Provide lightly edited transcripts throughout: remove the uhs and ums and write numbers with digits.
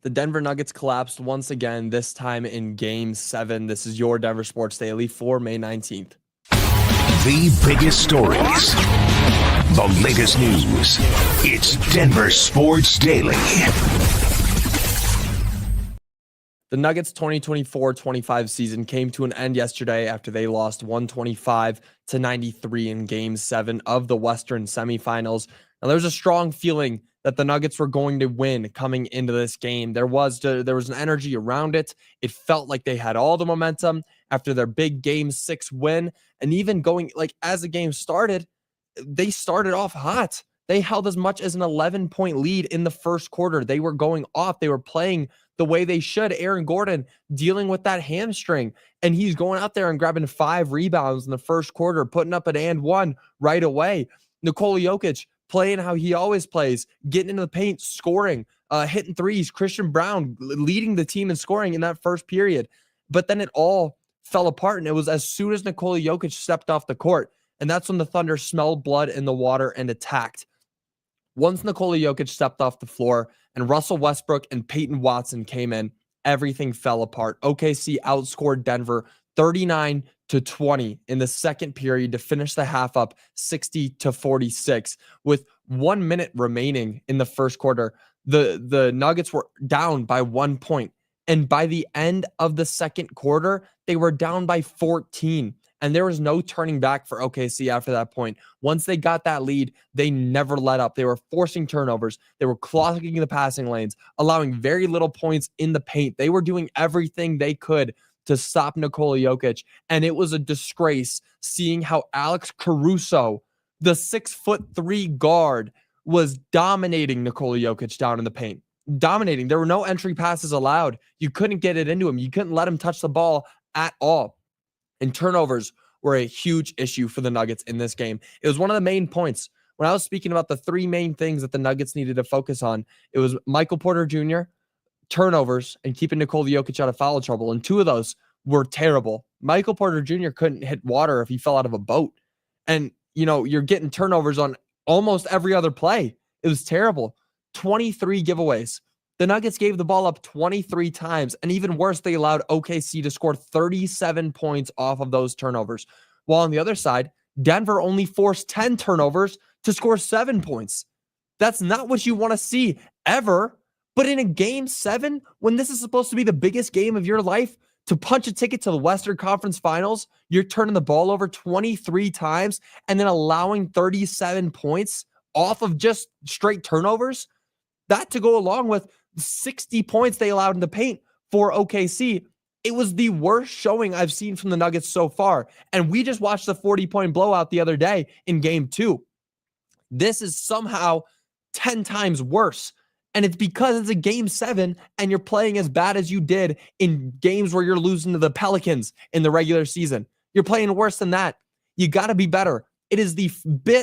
The Denver Nuggets collapsed once again, this time in Game 7. This is your Denver Sports Daily for May 19th. The biggest stories, the latest news. It's Denver Sports Daily. The Nuggets 2024-25 season came to an end yesterday after they lost 125-93 in Game 7 of the Western semifinals. Now, there's a strong feeling that the Nuggets were going to win coming into this game. There was an energy around it. It felt like they had all the momentum after their big Game 6 win. And even going, as the game started, they started off hot. They held as much as an 11-point lead in the first quarter. They were going off. They were playing the way they should. Aaron Gordon dealing with that hamstring, and he's going out there and grabbing 5 rebounds in the first quarter, putting up an and one right away. Nikola Jokic playing how he always plays, getting into the paint, scoring, hitting threes. Christian Brown leading the team in scoring in that first period. But then it all fell apart, and it was as soon as Nikola Jokic stepped off the court, and that's when the Thunder smelled blood in the water and attacked. Once Nikola Jokic stepped off the floor and Russell Westbrook and Payton Watson came in, everything fell apart. OKC outscored Denver 39-20 in the second period to finish the half up 60-46. With 1 minute remaining in the first quarter, the Nuggets were down by 1 point. And by the end of the second quarter, they were down by 14. And there was no turning back for OKC after that point. Once they got that lead, they never let up. They were forcing turnovers. They were clogging the passing lanes, allowing very little points in the paint. They were doing everything they could to stop Nikola Jokic. And it was a disgrace seeing how Alex Caruso, the 6'3" guard, was dominating Nikola Jokic down in the paint. Dominating. There were no entry passes allowed. You couldn't get it into him. You couldn't let him touch the ball at all. And turnovers were a huge issue for the Nuggets in this game. It was one of the main points. When I was speaking about the 3 main things that the Nuggets needed to focus on, it was Michael Porter Jr., turnovers, and keeping Nikola Jokic out of foul trouble. And 2 of those were terrible. Michael Porter Jr. couldn't hit water if he fell out of a boat. And, you're getting turnovers on almost every other play. It was terrible. 23 giveaways. The Nuggets gave the ball up 23 times, and even worse, they allowed OKC to score 37 points off of those turnovers. While on the other side, Denver only forced 10 turnovers to score 7 points. That's not what you want to see ever. But in a Game 7, when this is supposed to be the biggest game of your life, to punch a ticket to the Western Conference Finals, you're turning the ball over 23 times and then allowing 37 points off of just straight turnovers. That to go along with 60 points they allowed in the paint for OKC. It was the worst showing I've seen from the Nuggets so far. And we just watched the 40-point blowout the other day in Game 2. This is somehow 10 times worse. And it's because it's a Game 7 and you're playing as bad as you did in games where you're losing to the Pelicans in the regular season. You're playing worse than that. You got to be better. It is the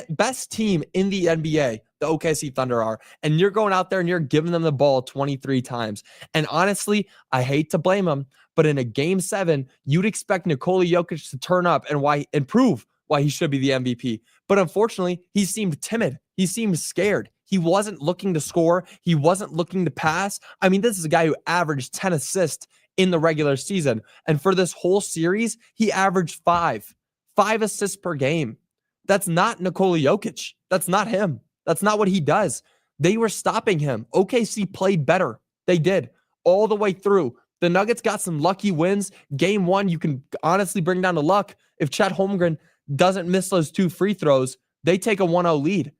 best team in the NBA, the OKC Thunder are, and you're going out there and you're giving them the ball 23 times. And honestly, I hate to blame them, but in a Game 7, you'd expect Nikola Jokic to turn up and prove why he should be the MVP. But unfortunately, he seemed timid. He seemed scared. He wasn't looking to score. He wasn't looking to pass. I mean, this is a guy who averaged 10 assists in the regular season. And for this whole series, he averaged 5 assists per game. That's not Nikola Jokic. That's not him. That's not what he does. They were stopping him. OKC played better. They did all the way through. The Nuggets got some lucky wins. Game 1, you can honestly bring down to luck. If Chet Holmgren doesn't miss those 2 free throws, they take a 1-0 lead.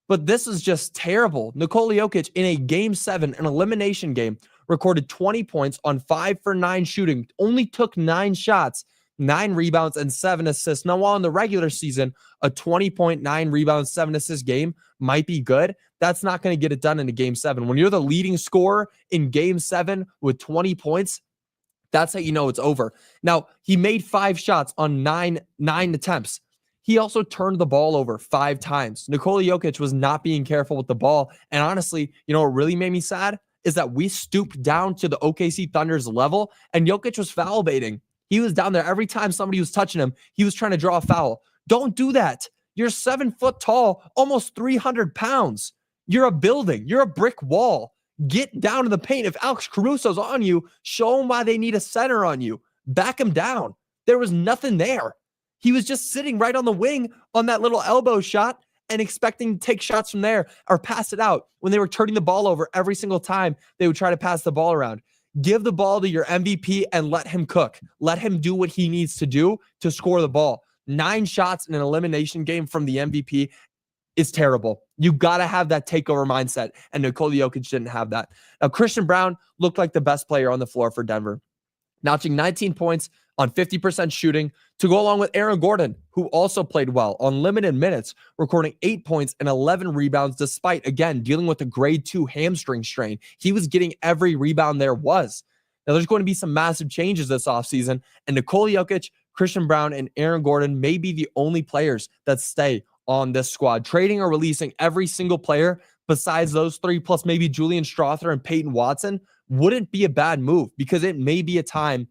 But this is just terrible. Nikola Jokic in a Game 7, an elimination game, recorded 20 points on 5 for 9 shooting, only took 9 shots, 9 rebounds, and 7 assists. Now, while in the regular season, a 20.9 rebounds, 7 assist game might be good, that's not going to get it done in a Game 7. When you're the leading scorer in Game 7 with 20 points, that's how you know it's over. Now, he made 5 shots on 9 attempts. He also turned the ball over 5 times. Nikola Jokic was not being careful with the ball. And honestly, what really made me sad is that we stooped down to the OKC Thunder's level, and Jokic was foul baiting. He was down there every time somebody was touching him. He was trying to draw a foul. Don't do that. You're 7 foot tall, almost 300 pounds. You're a building. You're a brick wall. Get down to the paint. If Alex Caruso's on you, show him why they need a center on you. Back him down. There was nothing there. He was just sitting right on the wing on that little elbow shot and expecting to take shots from there or pass it out when they were turning the ball over every single time they would try to pass the ball around. Give the ball to your MVP and let him cook. Let him do what he needs to do to score the ball. 9 shots in an elimination game from the MVP is terrible. You got to have that takeover mindset, and Nikola Jokic didn't have that. Now, Christian Braun looked like the best player on the floor for Denver, notching 19 points on 50% shooting to go along with Aaron Gordon, who also played well on limited minutes, recording 8 points and 11 rebounds despite, again, dealing with a grade 2 hamstring strain. He was getting every rebound there was. Now, there's going to be some massive changes this offseason, and Nikola Jokic, Christian Braun, and Aaron Gordon may be the only players that stay on this squad. Trading or releasing every single player besides those 3, plus maybe Julian Strawther and Payton Watson, wouldn't be a bad move, because it may be a time,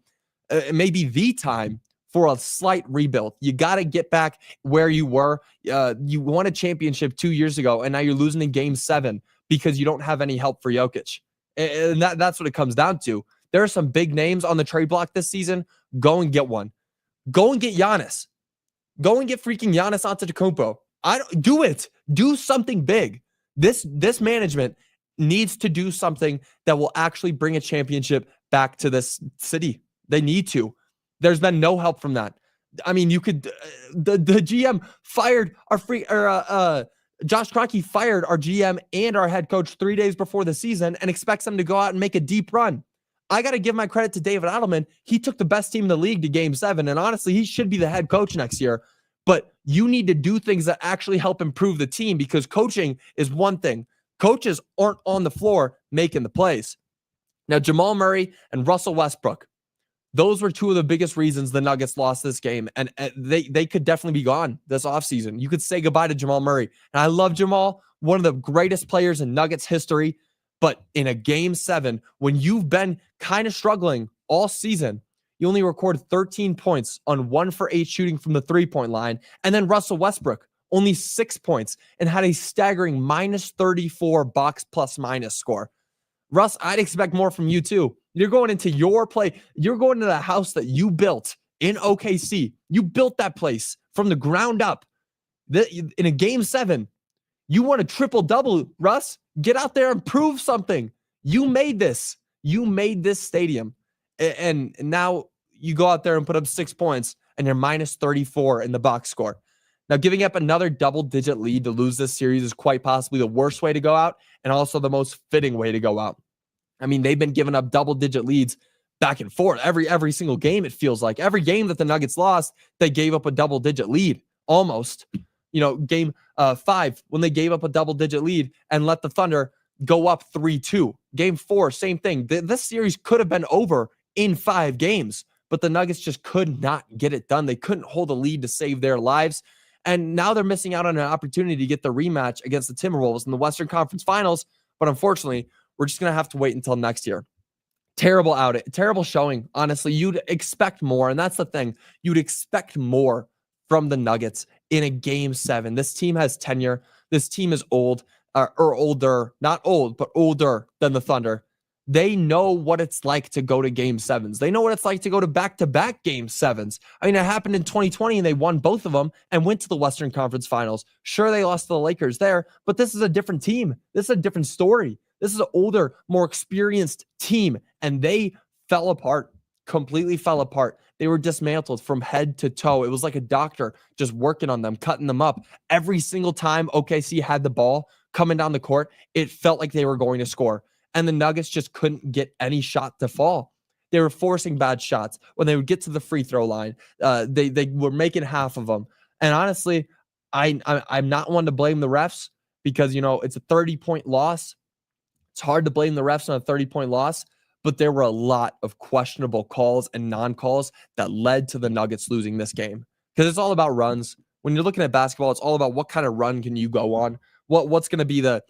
it may be the time for a slight rebuild. You got to get back where you were. You won a championship 2 years ago, and now you're losing in Game 7 because you don't have any help for Jokic. And that's what it comes down to. There are some big names on the trade block this season. Go and get one. Go and get Giannis. Go and get freaking Giannis Antetokounmpo. Do it. Do something big. This management needs to do something that will actually bring a championship back to this city. They need to. There's been no help from that. I mean, you could the GM fired our Josh Kroenke fired our GM and our head coach 3 days before the season and expects them to go out and make a deep run. I got to give my credit to David Adelman. He took the best team in the league to Game 7, and honestly, he should be the head coach next year. But you need to do things that actually help improve the team, because coaching is one thing. Coaches aren't on the floor making the plays. Now, Jamal Murray and Russell Westbrook, those were 2 of the biggest reasons the Nuggets lost this game, and they could definitely be gone this offseason. You could say goodbye to Jamal Murray. And I love Jamal, one of the greatest players in Nuggets history, but in a Game 7, when you've been kind of struggling all season, you only record 13 points on 1 for 8 shooting from the 3-point line. And then Russell Westbrook, only 6 points and had a staggering -34 box plus minus score. Russ, I'd expect more from you too. You're going into your play. You're going to the house that you built in OKC. You built that place from the ground up. In a Game 7, you want a triple-double, Russ. Get out there and prove something. You made this. You made this stadium. And now you go out there and put up 6 points, and you're -34 in the box score. Now, giving up another double-digit lead to lose this series is quite possibly the worst way to go out, and also the most fitting way to go out. I mean, they've been giving up double-digit leads back and forth every single game. It feels like every game that the Nuggets lost, they gave up a double-digit lead almost. You know, Game 5 when they gave up a double-digit lead and let the Thunder go up 3-2. Game 4, same thing. This series could have been over in 5 games, but the Nuggets just could not get it done. They couldn't hold a lead to save their lives. And now they're missing out on an opportunity to get the rematch against the Timberwolves in the Western Conference Finals. But unfortunately, we're just going to have to wait until next year. Terrible showing. Honestly, you'd expect more. And that's the thing. You'd expect more from the Nuggets in a Game 7. This team has tenure. This team is old, or older, not old, but older than the Thunder. They know what it's like to go to Game 7s. They know what it's like to go to back-to-back Game 7s. I mean, it happened in 2020, and they won both of them and went to the Western Conference Finals. Sure, they lost to the Lakers there, but this is a different team. This is a different story. This is an older, more experienced team, and they fell apart, completely fell apart. They were dismantled from head to toe. It was like a doctor just working on them, cutting them up. Every single time OKC had the ball coming down the court, it felt like they were going to score. And the Nuggets just couldn't get any shot to fall. They were forcing bad shots. When they would get to the free throw line, they were making half of them. And honestly, I'm not one to blame the refs, because, you know, it's a 30-point loss. It's hard to blame the refs on a 30-point loss, but there were a lot of questionable calls and non-calls that led to the Nuggets losing this game. Because it's all about runs. When you're looking at basketball, it's all about what kind of run can you go on. What's going to be the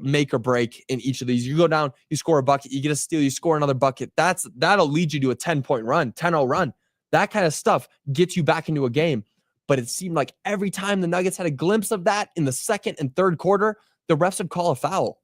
make or break in each of these. You go down, you score a bucket, you get a steal, you score another bucket. That'll lead you to a 10-point run, 10-0 run. That kind of stuff gets you back into a game. But it seemed like every time the Nuggets had a glimpse of that in the second and third quarter, the refs would call a foul.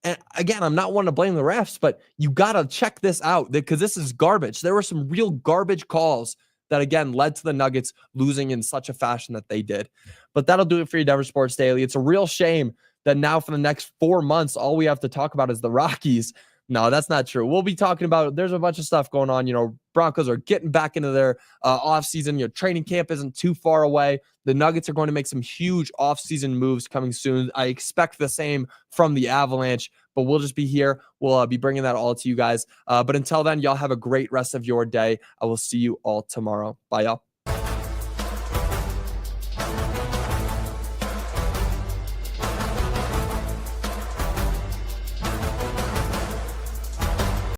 And again, I'm not one to blame the refs, but you got to check this out because this is garbage. There were some real garbage calls that, again, led to the Nuggets losing in such a fashion that they did. But that'll do it for your Denver Sports Daily. It's a real shame that now for the next 4 months, all we have to talk about is the Rockies. No, that's not true. We'll be talking about, there's a bunch of stuff going on. Broncos are getting back into their offseason. Training camp isn't too far away. The Nuggets are going to make some huge offseason moves coming soon. I expect the same from the Avalanche, but we'll just be here. We'll be bringing that all to you guys. But until then, y'all have a great rest of your day. I will see you all tomorrow. Bye, y'all.